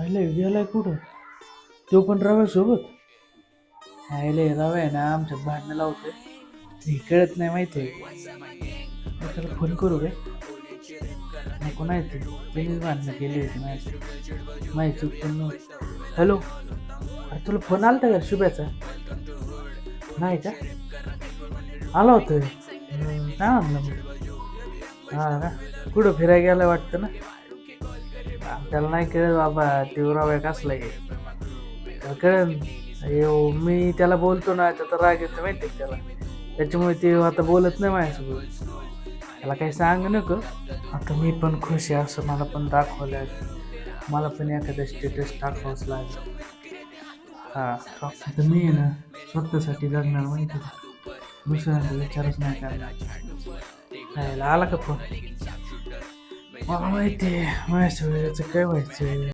आयला गेलाय कुठं? तो पण रव्यासोबत. आयला रवा आहे ना आमच्यात भांडणं लावतोय. हे कळत नाही माहिती आहे. त्याला फोन करू रे. नको नाही ते त्यांनीच भांडणं केली होती माहिती चूक पण नव्हती. हॅलो, अरे तुला फोन आलता का शुभ्याचा? नाही का? आला होतं काय म्हणलं मग? हा का? कुठं फिरायला गेलं वाटतं ना? त्याला नाही कळत बाबा ते रव्या कसला आहे. त्याला कळन. मी त्याला बोलतो ना त्याचा राग येतो माहिती आहे त्याला. त्याच्यामुळे ते आता बोलत नाही माझ्यासोबत. त्याला काही सांग नको. आता मी पण खुश आहे असं मला पण दाखवलं आहे. मला पण एखादं स्टेटस टाकावंच लागेल. हा, आता मी आहे ना स्वतःसाठी जगणार माहिती आहे. दुसऱ्यांचा विचारच नाही करणार. आला का फोन? मला माहिती आहे माझ्या वेळेचं काय व्हायचं.